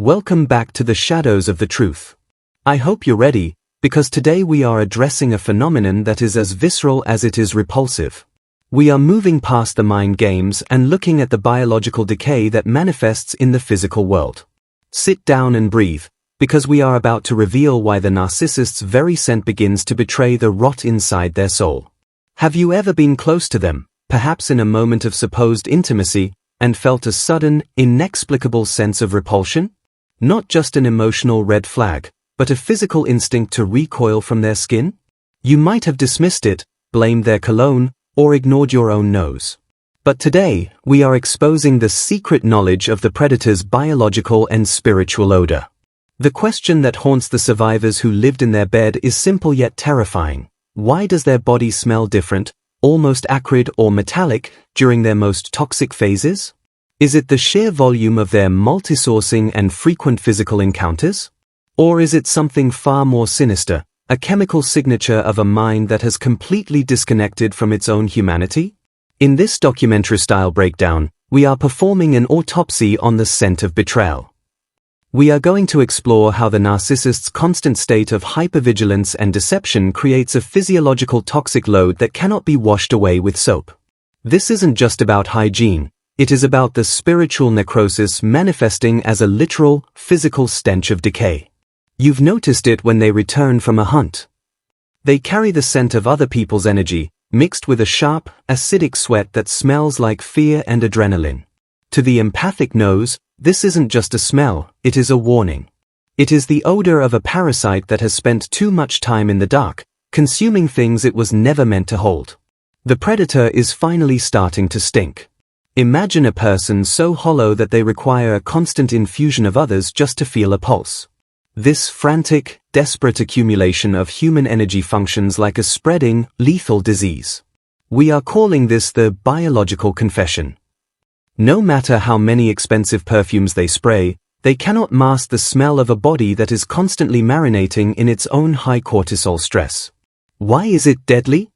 Welcome back to the shadows of the truth. I hope you're ready, because today we are addressing a phenomenon that is as visceral as it is repulsive. We are moving past the mind games and looking at the biological decay that manifests in the physical world. Sit down and breathe, because we are about to reveal why the narcissist's very scent begins to betray the rot inside their soul. Have you ever been close to them, perhaps in a moment of supposed intimacy, and felt a sudden, inexplicable sense of repulsion? Not just an emotional red flag, but a physical instinct to recoil from their skin? You might have dismissed it, blamed their cologne, or ignored your own nose. But today, we are exposing the secret knowledge of the predator's biological and spiritual odor. The question that haunts the survivors who lived in their bed is simple yet terrifying. Why does their body smell different, almost acrid or metallic, during their most toxic phases? Is it the sheer volume of their multi-sourcing and frequent physical encounters? Or is it something far more sinister, a chemical signature of a mind that has completely disconnected from its own humanity? In this documentary-style breakdown, we are performing an autopsy on the scent of betrayal. We are going to explore how the narcissist's constant state of hypervigilance and deception creates a physiological toxic load that cannot be washed away with soap. This isn't just about hygiene. It is about the spiritual necrosis manifesting as a literal, physical stench of decay. You've noticed it when they return from a hunt. They carry the scent of other people's energy, mixed with a sharp, acidic sweat that smells like fear and adrenaline. To the empathic nose, this isn't just a smell, it is a warning. It is the odor of a parasite that has spent too much time in the dark, consuming things it was never meant to hold. The predator is finally starting to stink. Imagine a person so hollow that they require a constant infusion of others just to feel a pulse. This frantic, desperate accumulation of human energy functions like a spreading, lethal disease. We are calling this the biological confession. No matter how many expensive perfumes they spray, they cannot mask the smell of a body that is constantly marinating in its own high cortisol stress. Why is it deadly?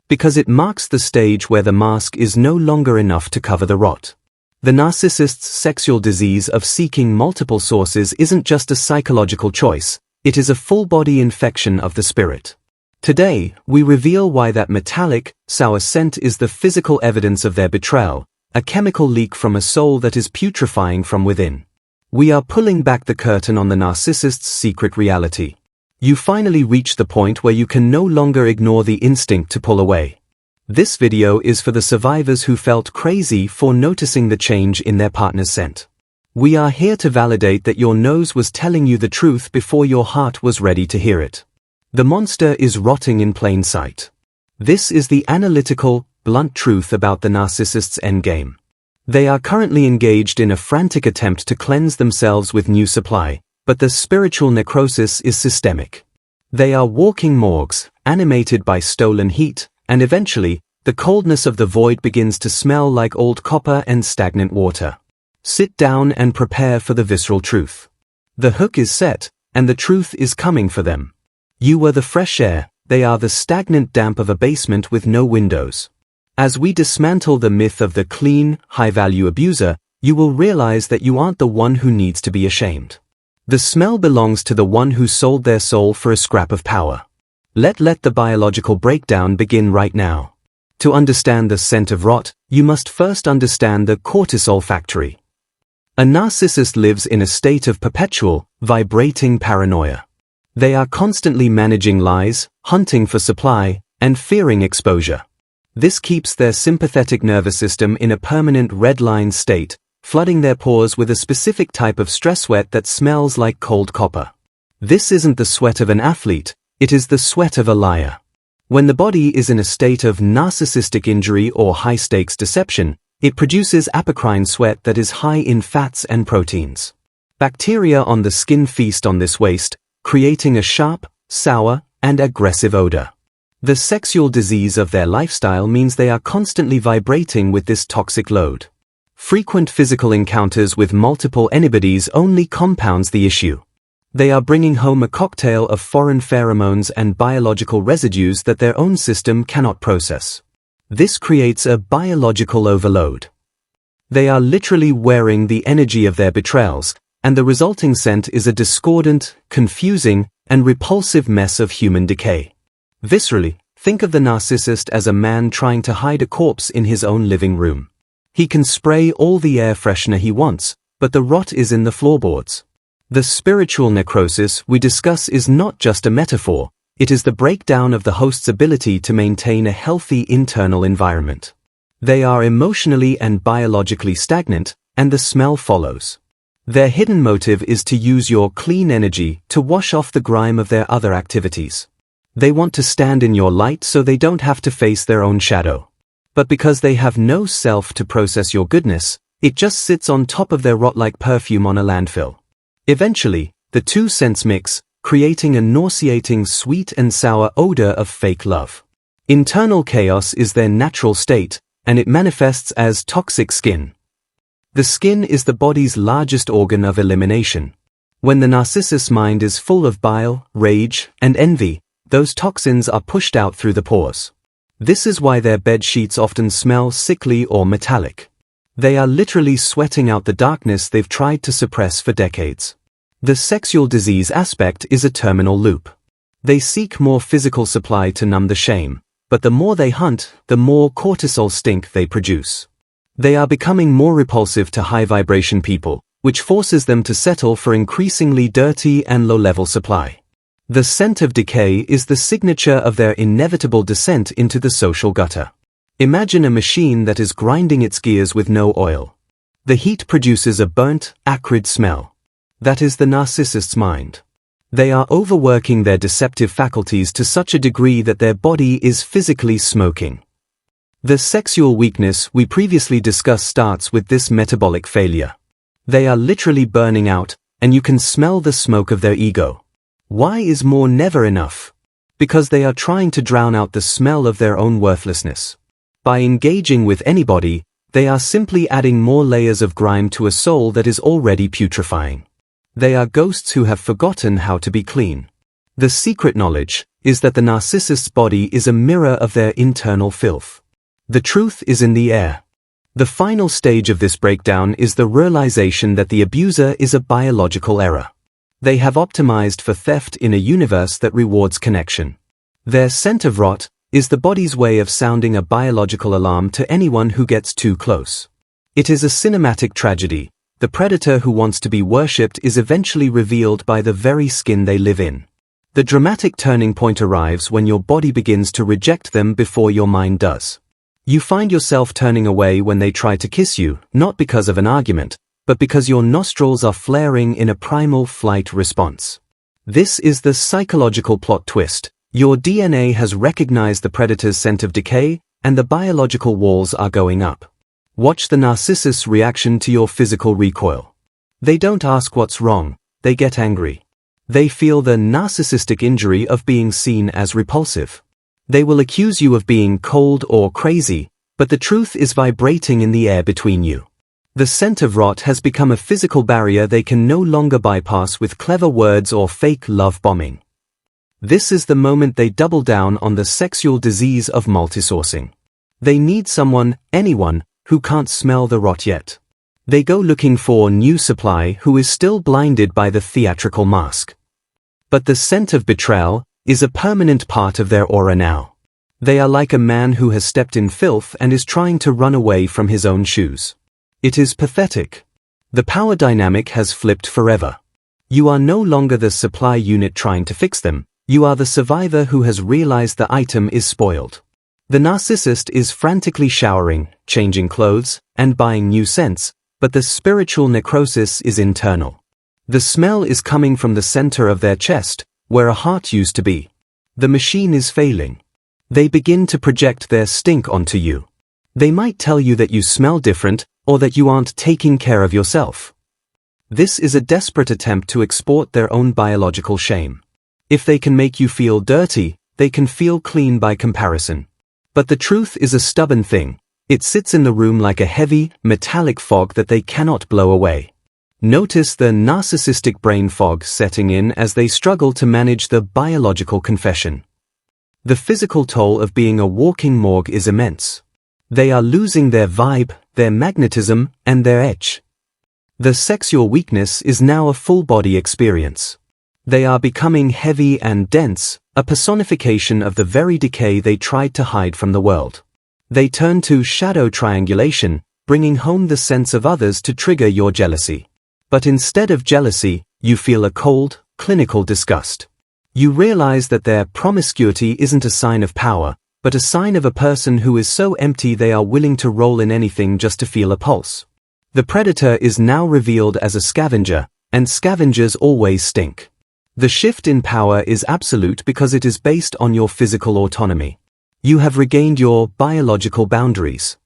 Because it marks the stage where the mask is no longer enough to cover the rot. The narcissist's sexual disease of seeking multiple sources isn't just a psychological choice, it is a full-body infection of the spirit. Today, we reveal why that metallic, sour scent is the physical evidence of their betrayal, a chemical leak from a soul that is putrefying from within. We are pulling back the curtain on the narcissist's secret reality. You finally reach the point where you can no longer ignore the instinct to pull away. This video is for the survivors who felt crazy for noticing the change in their partner's scent. We are here to validate that your nose was telling you the truth before your heart was ready to hear it. The monster is rotting in plain sight. This is the analytical, blunt truth about the narcissist's endgame. They are currently engaged in a frantic attempt to cleanse themselves with new supply, but the spiritual necrosis is systemic. They are walking morgues, animated by stolen heat, and eventually, the coldness of the void begins to smell like old copper and stagnant water. Sit down and prepare for the visceral truth. The hook is set, and the truth is coming for them. You were the fresh air, they are the stagnant damp of a basement with no windows. As we dismantle the myth of the clean, high-value abuser, you will realize that you aren't the one who needs to be ashamed. The smell belongs to the one who sold their soul for a scrap of power. Let the biological breakdown begin right now. To understand the scent of rot, you must first understand the cortisol factory. A narcissist lives in a state of perpetual, vibrating paranoia. They are constantly managing lies, hunting for supply, and fearing exposure. This keeps their sympathetic nervous system in a permanent red line state, flooding their pores with a specific type of stress sweat that smells like cold copper. This isn't the sweat of an athlete, it is the sweat of a liar. When the body is in a state of narcissistic injury or high-stakes deception, it produces apocrine sweat that is high in fats and proteins. Bacteria on the skin feast on this waste, creating a sharp, sour, and aggressive odor. The sexual disease of their lifestyle means they are constantly vibrating with this toxic load. Frequent physical encounters with multiple anybody's only compounds the issue. They are bringing home a cocktail of foreign pheromones and biological residues that their own system cannot process. This creates a biological overload. They are literally wearing the energy of their betrayals, and the resulting scent is a discordant, confusing, and repulsive mess of human decay. Viscerally, think of the narcissist as a man trying to hide a corpse in his own living room. He can spray all the air freshener he wants, but the rot is in the floorboards. The spiritual necrosis we discuss is not just a metaphor, it is the breakdown of the host's ability to maintain a healthy internal environment. They are emotionally and biologically stagnant, and the smell follows. Their hidden motive is to use your clean energy to wash off the grime of their other activities. They want to stand in your light so they don't have to face their own shadow. But because they have no self to process your goodness, it just sits on top of their rot like perfume on a landfill. Eventually, the two scents mix, creating a nauseating sweet and sour odor of fake love. Internal chaos is their natural state, and it manifests as toxic skin. The skin is the body's largest organ of elimination. When the narcissist's mind is full of bile, rage, and envy, those toxins are pushed out through the pores. This is why their bed sheets often smell sickly or metallic. They are literally sweating out the darkness they've tried to suppress for decades. The sexual disease aspect is a terminal loop. They seek more physical supply to numb the shame, but the more they hunt, the more cortisol stink they produce. They are becoming more repulsive to high-vibration people, which forces them to settle for increasingly dirty and low-level supply. The scent of decay is the signature of their inevitable descent into the social gutter. Imagine a machine that is grinding its gears with no oil. The heat produces a burnt, acrid smell. That is the narcissist's mind. They are overworking their deceptive faculties to such a degree that their body is physically smoking. The sexual weakness we previously discussed starts with this metabolic failure. They are literally burning out, and you can smell the smoke of their ego. Why is more never enough? Because they are trying to drown out the smell of their own worthlessness. By engaging with anybody, they are simply adding more layers of grime to a soul that is already putrefying. They are ghosts who have forgotten how to be clean. The secret knowledge is that the narcissist's body is a mirror of their internal filth. The truth is in the air. The final stage of this breakdown is the realization that the abuser is a biological error. They have optimized for theft in a universe that rewards connection. Their scent of rot is the body's way of sounding a biological alarm to anyone who gets too close. It is a cinematic tragedy. The predator who wants to be worshipped is eventually revealed by the very skin they live in. The dramatic turning point arrives when your body begins to reject them before your mind does. You find yourself turning away when they try to kiss you, not because of an argument, but because your nostrils are flaring in a primal flight response. This is the psychological plot twist. Your DNA has recognized the predator's scent of decay, and the biological walls are going up. Watch the narcissist's reaction to your physical recoil. They don't ask what's wrong, they get angry. They feel the narcissistic injury of being seen as repulsive. They will accuse you of being cold or crazy, but the truth is vibrating in the air between you. The scent of rot has become a physical barrier they can no longer bypass with clever words or fake love bombing. This is the moment they double down on the sexual disease of multisourcing. They need someone, anyone, who can't smell the rot yet. They go looking for new supply who is still blinded by the theatrical mask. But the scent of betrayal is a permanent part of their aura now. They are like a man who has stepped in filth and is trying to run away from his own shoes. It is pathetic. The power dynamic has flipped forever. You are no longer the supply unit trying to fix them, you are the survivor who has realized the item is spoiled. The narcissist is frantically showering, changing clothes, and buying new scents, but the spiritual necrosis is internal. The smell is coming from the center of their chest, where a heart used to be. The machine is failing. They begin to project their stink onto you. They might tell you that you smell different, or that you aren't taking care of yourself. This is a desperate attempt to export their own biological shame. If they can make you feel dirty, they can feel clean by comparison. But the truth is a stubborn thing. It sits in the room like a heavy, metallic fog that they cannot blow away. Notice the narcissistic brain fog setting in as they struggle to manage the biological confession. The physical toll of being a walking morgue is immense. They are losing their vibe, their magnetism, and their edge. The sexual weakness is now a full-body experience. They are becoming heavy and dense, a personification of the very decay they tried to hide from the world. They turn to shadow triangulation, bringing home the sense of others to trigger your jealousy. But instead of jealousy, you feel a cold, clinical disgust. You realize that their promiscuity isn't a sign of power, but a sign of a person who is so empty they are willing to roll in anything just to feel a pulse. The predator is now revealed as a scavenger, and scavengers always stink. The shift in power is absolute because it is based on your physical autonomy. You have regained your biological boundaries.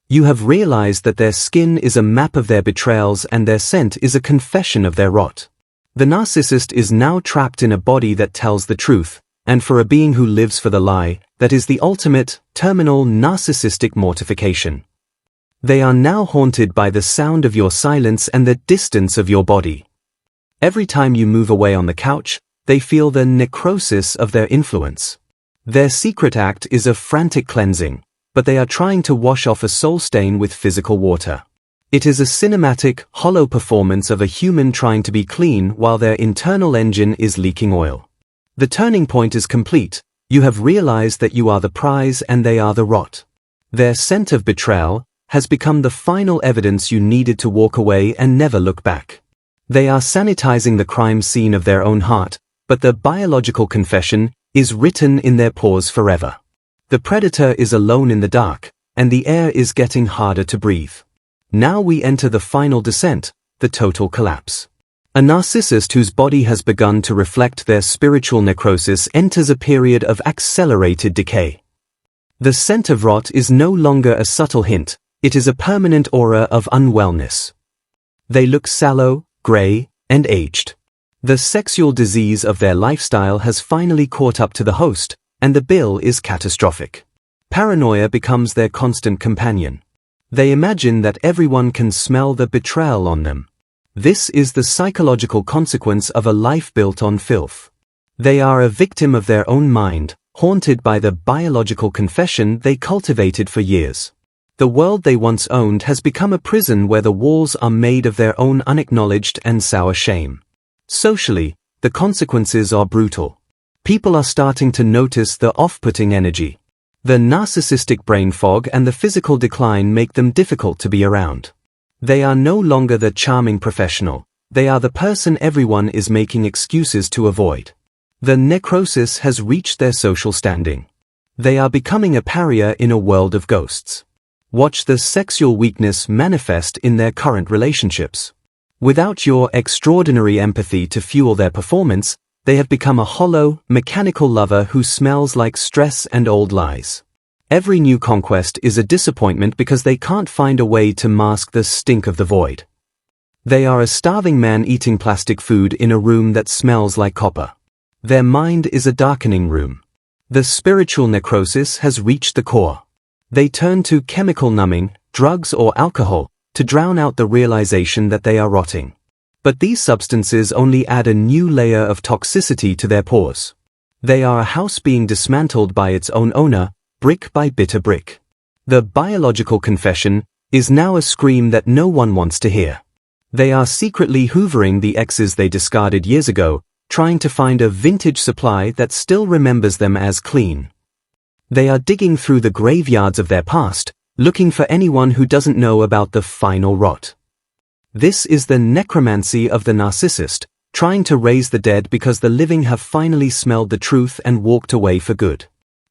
You have realized that their skin is a map of their betrayals and their scent is a confession of their rot. The narcissist is now trapped in a body that tells the truth, and for a being who lives for the lie, that is the ultimate, terminal narcissistic mortification. They are now haunted by the sound of your silence and the distance of your body. Every time you move away on the couch, they feel the necrosis of their influence. Their secret act is a frantic cleansing, but they are trying to wash off a soul stain with physical water. It is a cinematic, hollow performance of a human trying to be clean while their internal engine is leaking oil. The turning point is complete. You have realized that you are the prize and they are the rot. Their scent of betrayal has become the final evidence you needed to walk away and never look back. They are sanitizing the crime scene of their own heart, but the biological confession is written in their pores forever. The predator is alone in the dark, and the air is getting harder to breathe. Now we enter the final descent, the total collapse. A narcissist whose body has begun to reflect their spiritual necrosis enters a period of accelerated decay. The scent of rot is no longer a subtle hint, it is a permanent aura of unwellness. They look sallow, gray, and aged. The sexual disease of their lifestyle has finally caught up to the host, and the bill is catastrophic. Paranoia becomes their constant companion. They imagine that everyone can smell the betrayal on them. This is the psychological consequence of a life built on filth. They are a victim of their own mind, haunted by the biological confession they cultivated for years. The world they once owned has become a prison where the walls are made of their own unacknowledged and sour shame. Socially, the consequences are brutal. People are starting to notice the off-putting energy. The narcissistic brain fog and the physical decline make them difficult to be around. They are no longer the charming professional, they are the person everyone is making excuses to avoid. The necrosis has reached their social standing. They are becoming a pariah in a world of ghosts. Watch the sexual weakness manifest in their current relationships. Without your extraordinary empathy to fuel their performance, they have become a hollow, mechanical lover who smells like stress and old lies. Every new conquest is a disappointment because they can't find a way to mask the stink of the void. They are a starving man eating plastic food in a room that smells like copper. Their mind is a darkening room. The spiritual necrosis has reached the core. They turn to chemical numbing, drugs or alcohol, to drown out the realization that they are rotting. But these substances only add a new layer of toxicity to their pores. They are a house being dismantled by its own owner, brick by bitter brick. The biological confession is now a scream that no one wants to hear. They are secretly hoovering the exes they discarded years ago, trying to find a vintage supply that still remembers them as clean. They are digging through the graveyards of their past, looking for anyone who doesn't know about the final rot. This is the necromancy of the narcissist, trying to raise the dead because the living have finally smelled the truth and walked away for good.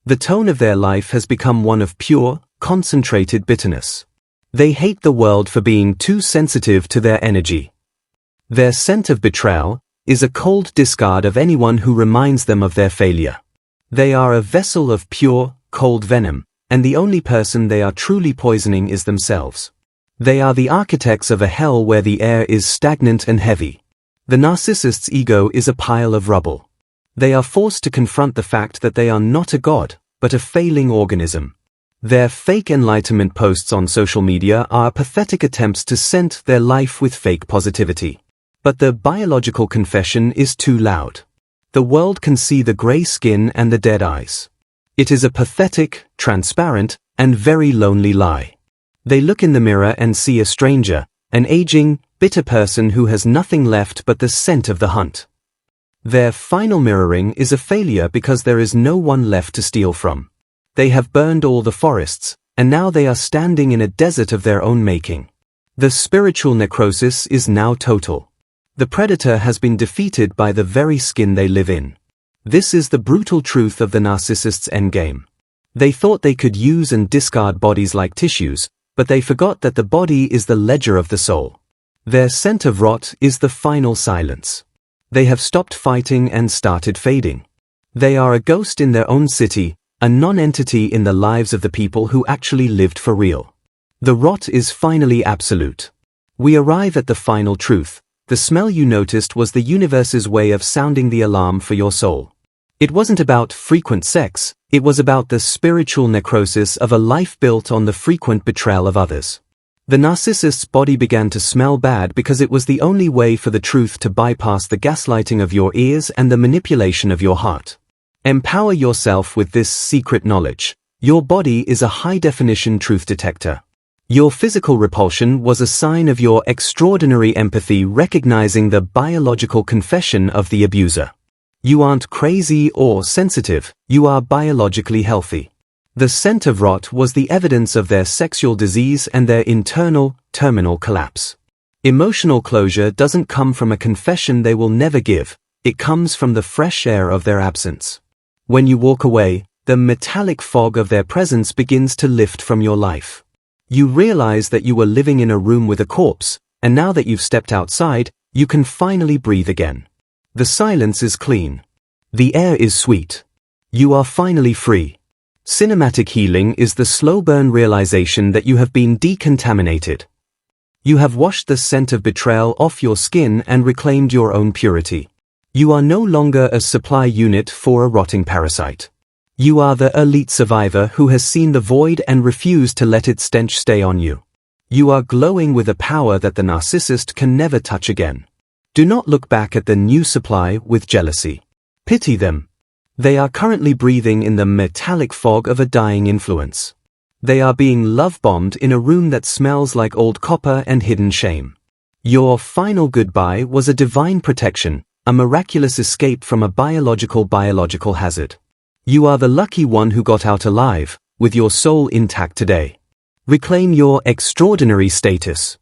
The tone of their life has become one of pure, concentrated bitterness. They hate the world for being too sensitive to their energy. Their scent of betrayal is a cold discard of anyone who reminds them of their failure. They are a vessel of pure, cold venom, and the only person they are truly poisoning is themselves. They are the architects of a hell where the air is stagnant and heavy. The narcissist's ego is a pile of rubble. They are forced to confront the fact that they are not a god, but a failing organism. Their fake enlightenment posts on social media are pathetic attempts to scent their life with fake positivity. But the biological confession is too loud. The world can see the grey skin and the dead eyes. It is a pathetic, transparent, and very lonely lie. They look in the mirror and see a stranger, an aging, bitter person who has nothing left but the scent of the hunt. Their final mirroring is a failure because there is no one left to steal from. They have burned all the forests, and now they are standing in a desert of their own making. The spiritual necrosis is now total. The predator has been defeated by the very skin they live in. This is the brutal truth of the narcissist's endgame. They thought they could use and discard bodies like tissues, but they forgot that the body is the ledger of the soul. Their scent of rot is the final silence. They have stopped fighting and started fading. They are a ghost in their own city, a non-entity in the lives of the people who actually lived for real. The rot is finally absolute. We arrive at the final truth. The smell you noticed was the universe's way of sounding the alarm for your soul. It wasn't about frequent sex, it was about the spiritual necrosis of a life built on the frequent betrayal of others. The narcissist's body began to smell bad because it was the only way for the truth to bypass the gaslighting of your ears and the manipulation of your heart. Empower yourself with this secret knowledge. Your body is a high-definition truth detector. Your physical repulsion was a sign of your extraordinary empathy, recognizing the biological confession of the abuser. You aren't crazy or sensitive, you are biologically healthy. The scent of rot was the evidence of their sexual disease and their internal, terminal collapse. Emotional closure doesn't come from a confession they will never give, it comes from the fresh air of their absence. When you walk away, the metallic fog of their presence begins to lift from your life. You realize that you were living in a room with a corpse, and now that you've stepped outside, you can finally breathe again. The silence is clean. The air is sweet. You are finally free. Cinematic healing is the slow burn realization that you have been decontaminated. You have washed the scent of betrayal off your skin and reclaimed your own purity. You are no longer a supply unit for a rotting parasite. You are the elite survivor who has seen the void and refused to let its stench stay on you. You are glowing with a power that the narcissist can never touch again. Do not look back at the new supply with jealousy. Pity them. They are currently breathing in the metallic fog of a dying influence. They are being love-bombed in a room that smells like old copper and hidden shame. Your final goodbye was a divine protection, a miraculous escape from a biological hazard. You are the lucky one who got out alive, with your soul intact today. Reclaim your extraordinary status.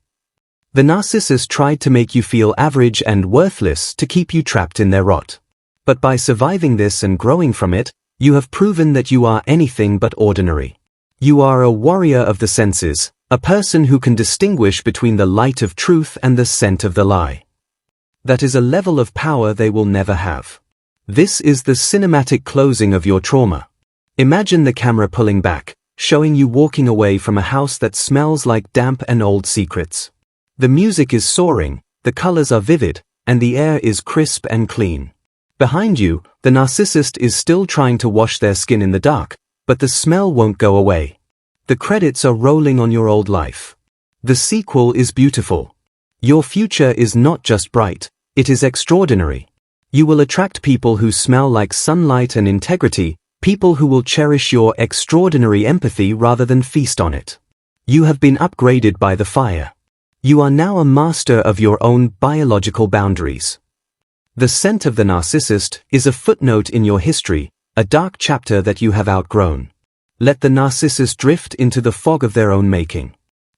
The narcissist tried to make you feel average and worthless to keep you trapped in their rot. But by surviving this and growing from it, you have proven that you are anything but ordinary. You are a warrior of the senses, a person who can distinguish between the light of truth and the scent of the lie. That is a level of power they will never have. This is the cinematic closing of your trauma. Imagine the camera pulling back, showing you walking away from a house that smells like damp and old secrets. The music is soaring, the colors are vivid, and the air is crisp and clean. Behind you, the narcissist is still trying to wash their skin in the dark, but the smell won't go away. The credits are rolling on your old life. The sequel is beautiful. Your future is not just bright, it is extraordinary. You will attract people who smell like sunlight and integrity, people who will cherish your extraordinary empathy rather than feast on it. You have been upgraded by the fire. You are now a master of your own biological boundaries. The scent of the narcissist is a footnote in your history, a dark chapter that you have outgrown. Let the narcissist drift into the fog of their own making.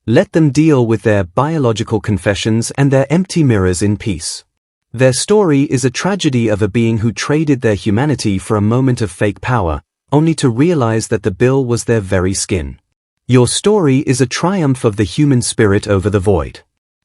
Let them deal with their biological confessions and their empty mirrors in peace. Their story is a tragedy of a being who traded their humanity for a moment of fake power, only to realize that the bill was their very skin. Your story is a triumph of the human spirit over the void.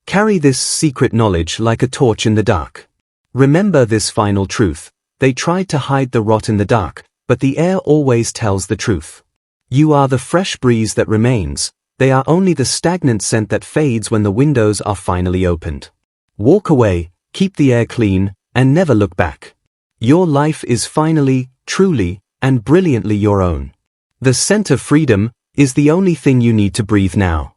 Carry this secret knowledge like a torch in the dark. Remember this final truth. They tried to hide the rot in the dark, but the air always tells the truth. You are the fresh breeze that remains, they are only the stagnant scent that fades when the windows are finally opened. Walk away, keep the air clean, and never look back. Your life is finally, truly, and brilliantly your own. The scent of freedom is the only thing you need to breathe now.